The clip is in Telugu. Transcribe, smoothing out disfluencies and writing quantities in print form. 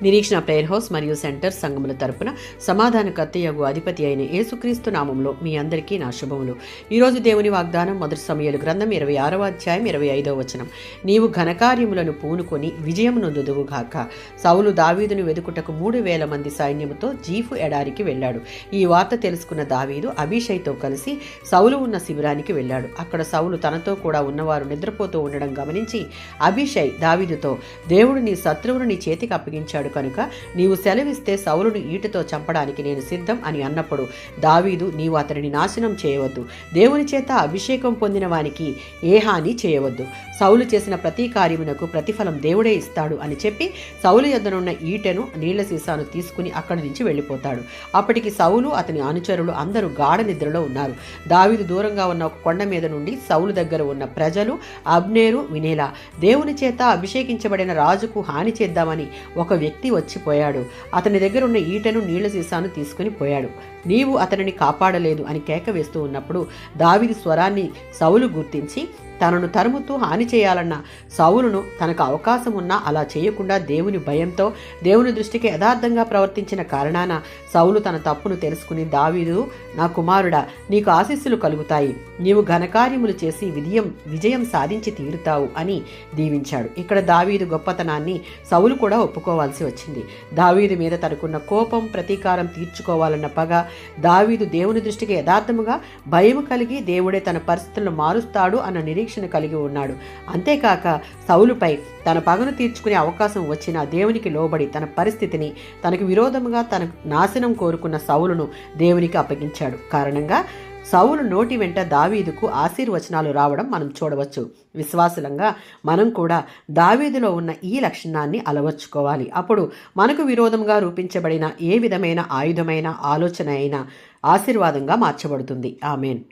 నిరీక్షణ ప్రేయర్ హౌస్ మరియు సెంటర్ సంఘముల తరపున సమాధానకర్త యగు అధిపతి అయిన యేసుక్రీస్తు నామంలో మీ అందరికీ నా శుభములు. ఈరోజు దేవుని వాగ్దానం మొదటి సమూయేలు గ్రంథం 26వ అధ్యాయం 25వ వచనం. నీవు ఘనకార్యములను పూనుకొని విజయం నొందుదువుగాక. సౌలు దావీదును వెదుకుటకు 3000 మంది సైన్యముతో జీఫు ఎడారికి వెళ్ళాడు. ఈ వార్త తెలుసుకున్న దావీదు అబీషైతో కలిసి సౌలు ఉన్న శిబిరానికి వెళ్ళాడు. అక్కడ సౌలు తనతో కూడా ఉన్నవారు నిద్రపోతూ ఉండడం గమనించి అబీషై దావీదుతో, దేవుడు నీ శత్రువును నీ చేతికి అప్పగించాడు కనుక నీవు సెలవిస్తే సౌలును ఈటతో చంపడానికి నేను సిద్ధం అని అన్నప్పుడు దావీదు, నీవు అతనిని నాశనం చేయవద్దు, దేవుని చేత అభిషేకం పొందిన వానికి ఏ హాని చేయవద్దు, సౌలు చేసిన ప్రతి కార్యమునకు ప్రతిఫలం దేవుడే ఇస్తాడు అని చెప్పి సౌలు యొద్దనున్న ఈటెను నీళ్ల సీసాను తీసుకుని అక్కడి నుంచి వెళ్ళిపోతాడు. అప్పటికి సౌలు అతని అనుచరులు అందరూ గాఢ నిద్రలో ఉన్నారు. దావీదు దూరంగా ఉన్న ఒక కొండ మీద నుండి సౌలు దగ్గర ఉన్న ప్రజలు అబ్నేరు వినేలా, దేవుని చేత అభిషేకించబడిన రాజుకు హాని చేద్దామని ఒక వ్యక్తి వచ్చిపోయాడు. అతని దగ్గర ఉన్న ఈటెను నీళ్ల సీసాను తీసుకుని పోయాడు. నీవు అతనిని కాపాడలేదు అని కేక వేస్తూ ఉన్నప్పుడు దావీదు స్వరాన్ని సౌలు గుర్తించి తనను తరుముతూ హాని చేయాలన్న సౌలును తనకు అవకాశం ఉన్నా అలా చేయకుండా దేవుని భయంతో దేవుని దృష్టికి యథార్థంగా ప్రవర్తించిన కారణాన సౌలు తన తప్పును తెలుసుకుని, దావీదు నా కుమారుడా, నీకు ఆశీస్సులు కలుగుతాయి, నీవు ఘనకార్యములు చేసి విజయం సాధించి తీరుతావు అని దీవించాడు. ఇక్కడ దావీదు గొప్పతనాన్ని సౌలు కూడా ఒప్పుకోవాల్సి వచ్చింది. దావీదు మీద తనకున్న కోపం, ప్రతీకారం తీర్చుకోవాలన్న పగ, దావీదు దేవుని దృష్టికి యథార్థముగా భయము కలిగి దేవుడే తన పరిస్థితులను మారుస్తాడు అన్న నిరీక్షణ కలిగి ఉన్నాడు. అంతేకాక సౌలుపై తన పగను తీర్చుకునే అవకాశం వచ్చినా దేవునికి లోబడి తన పరిస్థితిని, తనకు విరోధముగా తన నాశనం కోరుకున్న సౌలును దేవునికి అప్పగించాడు. కారణంగా సౌలు నోటి వెంట దావీదుకు ఆశీర్వచనాలు రావడం మనం చూడవచ్చు. విశ్వాసులంగా మనం కూడా దావీదులో ఉన్న ఈ లక్షణాన్ని అలవర్చుకోవాలి. అప్పుడు మనకు విరోధంగా రూపించబడిన ఏ విధమైన ఆయుధమైన ఆలోచన అయినా ఆశీర్వాదంగా మార్చబడుతుంది. ఆమేన్.